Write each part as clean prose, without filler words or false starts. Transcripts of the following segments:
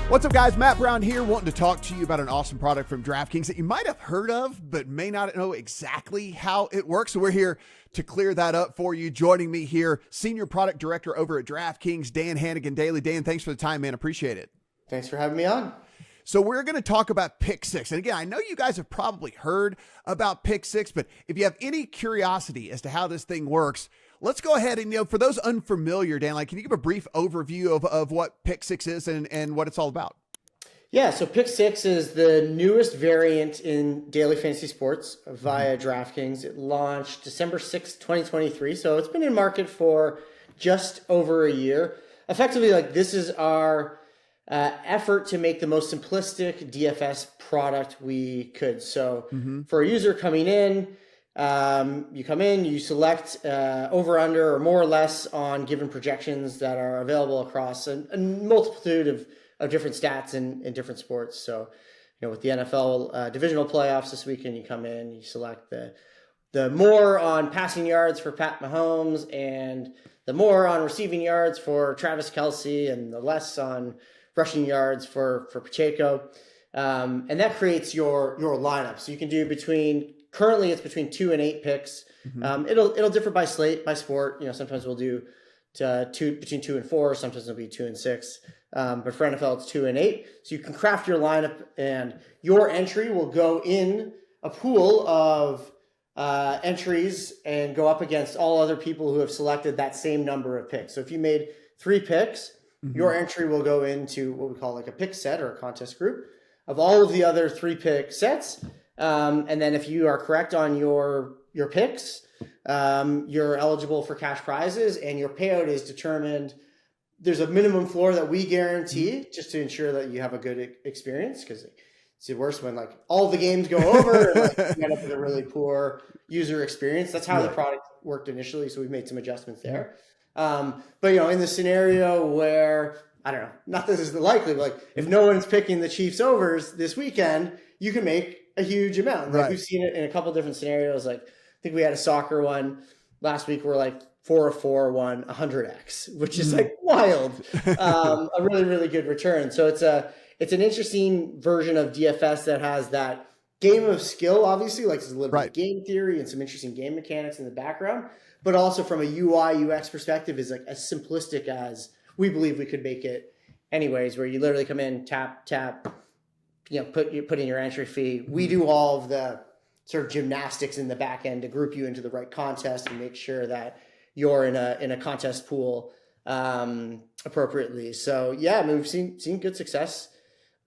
What's up, guys? Matt Brown here, wanting to talk to you about an awesome product from DraftKings that you might have heard of, but may not know exactly how it works. So we're here to clear that up for you. Joining me here, Senior Product Director over at DraftKings, Dan Hannigan-Daley. Dan, thanks for the time, man. Appreciate it. Thanks for having me on. So we're going to talk about Pick6. And again, I know you guys have probably heard about Pick6, but if you have any curiosity as to how this thing works, let's go ahead and, for those unfamiliar, Dan, can you give a brief overview of what Pick6 is and what it's all about? Yeah, so Pick6 is the newest variant in daily fantasy sports via DraftKings. It launched December 6th, 2023. So it's been in market for just over a year. Effectively, this is our effort to make the most simplistic DFS product we could. So for a user coming in, you come in, you select over, under, or more or less on given projections that are available across a multitude of different stats in different sports. So, with the NFL divisional playoffs this weekend, you come in, you select the more on passing yards for Pat Mahomes and the more on receiving yards for Travis Kelce and the less on rushing yards for Pacheco. And that creates your lineup. So you can do currently it's between 2 and 8 picks. It'll differ by sport. Sometimes we'll do between 2 and 4. Sometimes it'll be 2 and 6. But for NFL, it's 2 and 8. So you can craft your lineup, and your entry will go in a pool of entries and go up against all other people who have selected that same number of picks. So if you made 3 picks, your entry will go into what we call a pick set or a contest group of all of the other 3 pick sets. And then if you are correct on your picks, you're eligible for cash prizes, and your payout is determined. There's a minimum floor that we guarantee just to ensure that you have a good experience, because it's worse when all the games go over and you end up with a really poor user experience. That's how the product worked initially. So we've made some adjustments there. But in the scenario where, I don't know, not that this is likely, but if no one's picking the Chiefs overs this weekend, you can make a huge amount. We've seen it in a couple different scenarios. I think we had a soccer one last week where 4 of 4 won 100x, which is wild. A really, really good return. So it's an interesting version of DFS that has that game of skill, obviously, it's a little bit of game theory and some interesting game mechanics in the background, but also from a UI UX perspective is as simplistic as we believe we could make it anyways, where you literally come in, tap, put in your entry fee. We do all of the sort of gymnastics in the back end to group you into the right contest and make sure that you're in a contest pool appropriately. So we've seen good success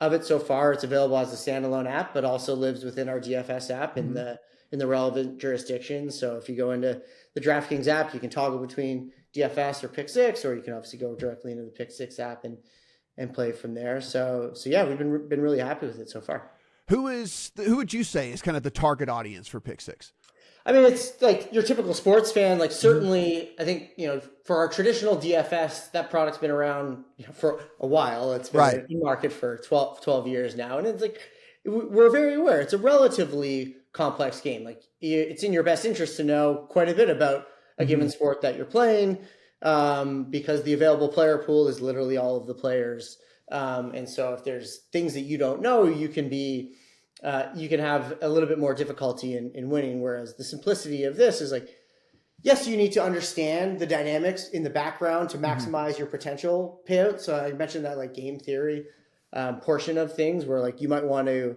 of it so far. It's available as a standalone app, but also lives within our DFS app in the relevant jurisdictions. So if you go into the DraftKings app, you can toggle between DFS or Pick6, or you can obviously go directly into the Pick6 app and play from there. So we've been really happy with it so far. Who would you say is kind of the target audience for Pick6? I mean, it's your typical sports fan. Certainly, I think, for our traditional DFS, that product's been around for a while. It's been in market for 12 years now. And it's we're very aware. It's a relatively complex game. It's in your best interest to know quite a bit about a given sport that you're playing, because the available player pool is literally all of the players. And so if there's things that you don't know, you can have a little bit more difficulty in winning. Whereas the simplicity of this is yes, you need to understand the dynamics in the background to maximize your potential payout. So I mentioned that game theory portion of things where you might want to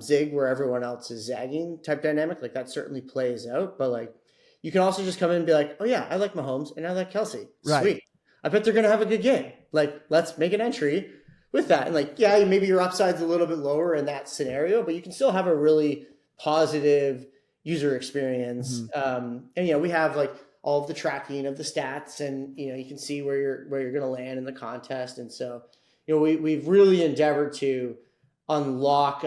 zig where everyone else is zagging type dynamic. That certainly plays out, but you can also just come in and be oh yeah, I like Mahomes and I like Kelce. Sweet. I bet they're going to have a good game. Let's make an entry with that. And maybe your upside's a little bit lower in that scenario, but you can still have a really positive user experience. And we have all of the tracking of the stats, and you can see where you're going to land in the contest. And so we've really endeavored to unlock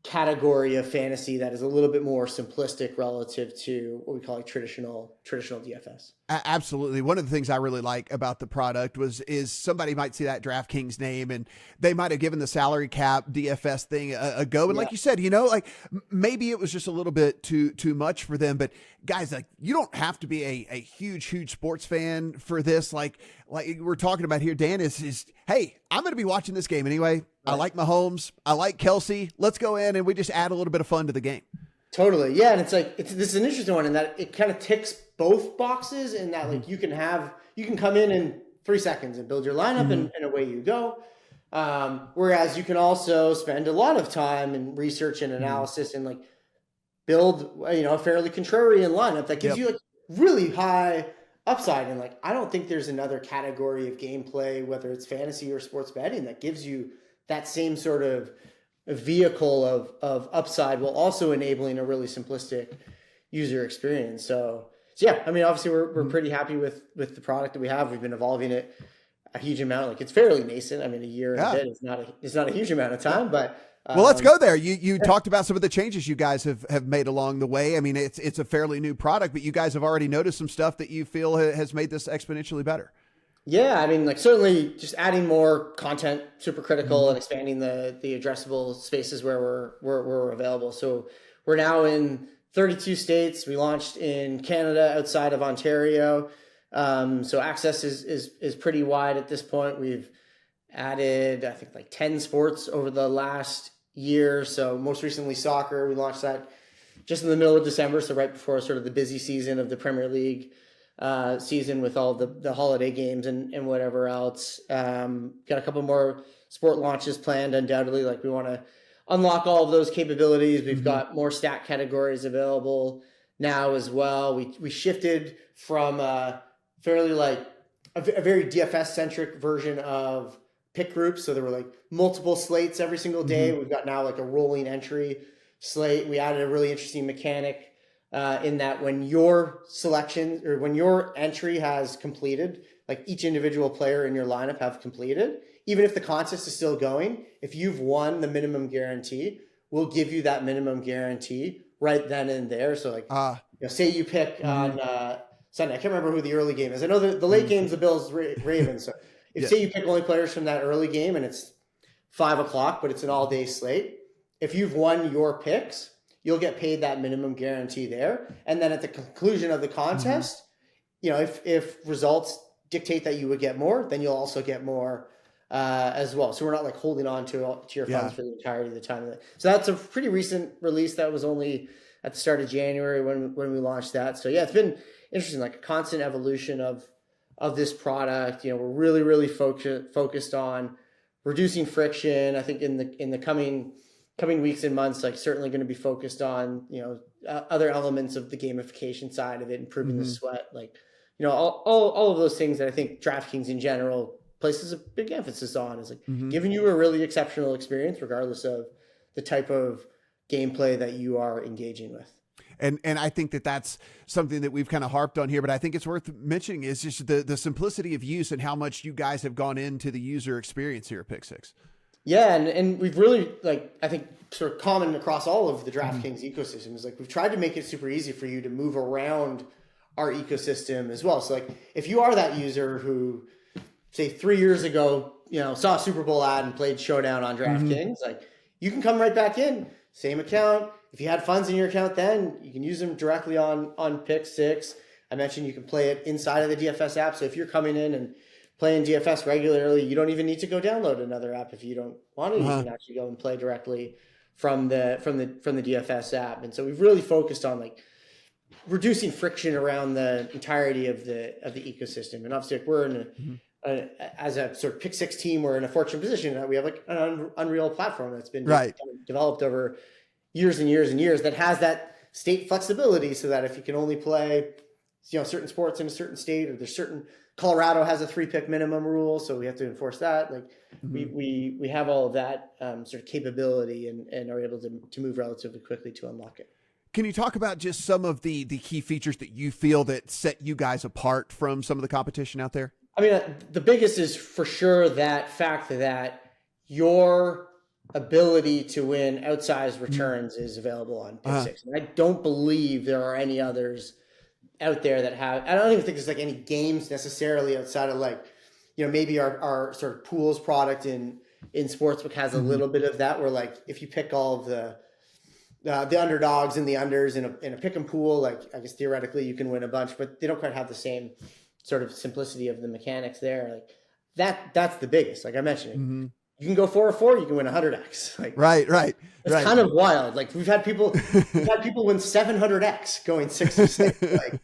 category of fantasy that is a little bit more simplistic relative to what we call like traditional DFS. Absolutely. One of the things I really like about the product is somebody might see that DraftKings name and they might have given the salary cap DFS thing a go. And like you said, like maybe it was just a little bit too much for them, but guys, like you don't have to be a huge sports fan for this. Like we're talking about here, Dan is, hey, I'm going to be watching this game anyway. Right. I like Mahomes. I like Kelsey. Let's go in and we just add a little bit of fun to the game. Totally. Yeah. And it's like, this is an interesting one in that it kind of ticks both boxes in that like you can come in 3 seconds and build your lineup and away you go. Whereas you can also spend a lot of time in research and analysis and like build, a fairly contrarian lineup that gives you like really high upside. And like, I don't think there's another category of gameplay, whether it's fantasy or sports betting, that gives you that same sort of vehicle of upside while also enabling a really simplistic user experience. So yeah, I mean, obviously we're pretty happy with the product that we have. We've been evolving it a huge amount. Like it's fairly nascent. I mean, a year and a bit is not a huge amount of time, but well, let's go there. You talked about some of the changes you guys have made along the way. I mean, it's a fairly new product, but you guys have already noticed some stuff that you feel has made this exponentially better. Yeah, I mean, like certainly just adding more content, super critical, and expanding the addressable spaces where we're available. So we're now in 32 states. We launched in Canada outside of Ontario. So access is pretty wide at this point. We've added, I think, like 10 sports over the last year. So most recently soccer. We launched that just in the middle of December, so right before sort of the busy season of the Premier League season with all the holiday games and whatever else. Got a couple more sport launches planned, undoubtedly. Like we want to unlock all of those capabilities. We've got more stat categories available now as well. We shifted from fairly like a very DFS centric version of pick groups. So there were like multiple slates every single day. We've got now like a rolling entry slate. We added a really interesting mechanic in that when your selection or when your entry has completed, like each individual player in your lineup have completed, even if the contest is still going, if you've won the minimum guarantee, we'll give you that minimum guarantee right then and there. So like, say you pick on Sunday, I can't remember who the early game is. I know the late game's the Bills Ravens. So if say you pick only players from that early game and it's 5:00, but it's an all day slate, if you've won your picks, you'll get paid that minimum guarantee there. And then at the conclusion of the contest, if results dictate that you would get more, then you'll also get more as well. So we're not like holding on to your funds for the entirety of the time. So that's a pretty recent release that was only at the start of January when we launched that. So yeah, it's been interesting, like a constant evolution of this product. We're really focused on reducing friction. I think in the coming weeks and months, like certainly going to be focused on, other elements of the gamification side of it, improving the sweat, like, all of those things that I think DraftKings in general places a big emphasis on is like giving you a really exceptional experience, regardless of the type of gameplay that you are engaging with. And I think that's something that we've kind of harped on here, but I think it's worth mentioning is just the simplicity of use and how much you guys have gone into the user experience here at Pick6. Yeah, and we've really, like, I think sort of common across all of the DraftKings ecosystem is like we've tried to make it super easy for you to move around our ecosystem as well. So like if you are that user who, say 3 years ago, saw a Super Bowl ad and played Showdown on DraftKings, like you can come right back in, same account. If you had funds in your account then, you can use them directly on Pick6. I mentioned you can play it inside of the DFS app. So if you're coming in and playing DFS regularly, you don't even need to go download another app if you don't want to. You can actually go and play directly from the DFS app. And so we've really focused on like reducing friction around the entirety of the ecosystem. And obviously, like, we're in as a sort of Pick6 team, we're in a fortunate position that we have like an Unreal platform that's been developed over years and years and years that has that state flexibility, so that if you can only play certain sports in a certain state, or there's certain Colorado has a 3-pick minimum rule, so we have to enforce that. Like we have all of that sort of capability and are able to move relatively quickly to unlock it. Can you talk about just some of the key features that you feel that set you guys apart from some of the competition out there? I mean, the biggest is for sure that fact that your ability to win outsized returns is available on Pick6. And I don't believe there are any others out there that have. I don't even think there's like any games necessarily outside of like, maybe our sort of pools product in sportsbook has a little bit of that, where like if you pick all of the underdogs and the unders in a pick and pool, like I guess theoretically you can win a bunch, but they don't quite have the same sort of simplicity of the mechanics there. Like that's the biggest. Like I mentioned, you can go 4-4, you can win 100x. Like right. It's kind of wild. Like we've had people win 700x going 6-6. Like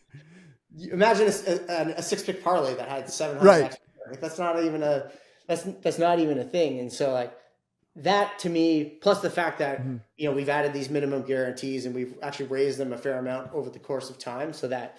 imagine a 6-pick parlay that had 700x. Right. Like that's not even a thing. And so like that to me, plus the fact that we've added these minimum guarantees and we've actually raised them a fair amount over the course of time, so that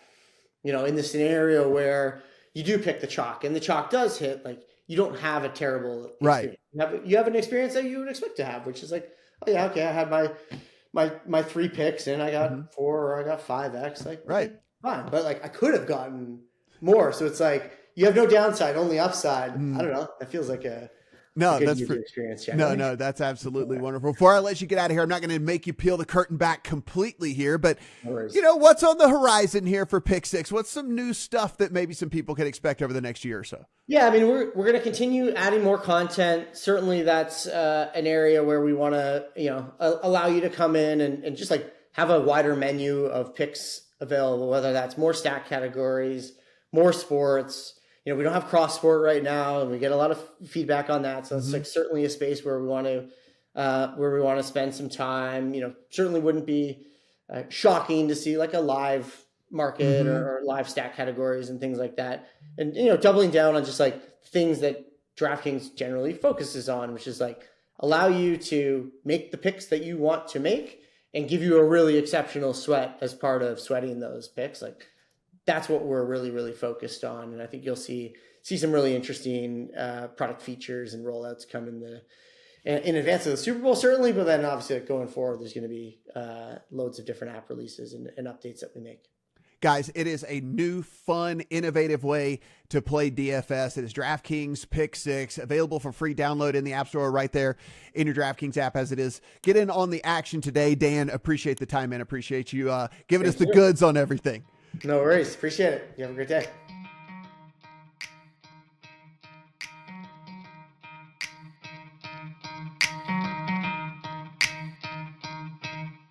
in the scenario where you do pick the chalk and the chalk does hit, like you don't have a terrible experience. Right. You have an experience that you would expect to have, which is like, oh yeah, okay, I had my 3 picks and I got 4 or I got 5x. Like right, fine, but like I could have gotten more. So it's like you have no downside, only upside. I don't know. That feels like a that's experience. No, that's absolutely wonderful. Before I let you get out of here, I'm not going to make you peel the curtain back completely here, but what's on the horizon here for Pick6? What's some new stuff that maybe some people can expect over the next year or so? Yeah, I mean, we're going to continue adding more content. Certainly that's an area where we want to, allow you to come in and just like have a wider menu of picks available, whether that's more stack categories, more sports. We don't have cross sport right now, and we get a lot of feedback on that. So it's like certainly a space where we want to spend some time. Certainly wouldn't be shocking to see like a live market or live stack categories and things like that. And doubling down on just like things that DraftKings generally focuses on, which is like allow you to make the picks that you want to make and give you a really exceptional sweat as part of sweating those picks. Like that's what we're really, really focused on. And I think you'll see some really interesting product features and rollouts come in advance of the Super Bowl, certainly. But then obviously going forward, there's going to be loads of different app releases and updates that we make. Guys, it is a new, fun, innovative way to play DFS. It is DraftKings Pick6, available for free download in the App Store right there in your DraftKings app as it is. Get in on the action today. Dan, appreciate the time, man. Appreciate you giving us the goods on everything. No worries. Appreciate it. You have a great day.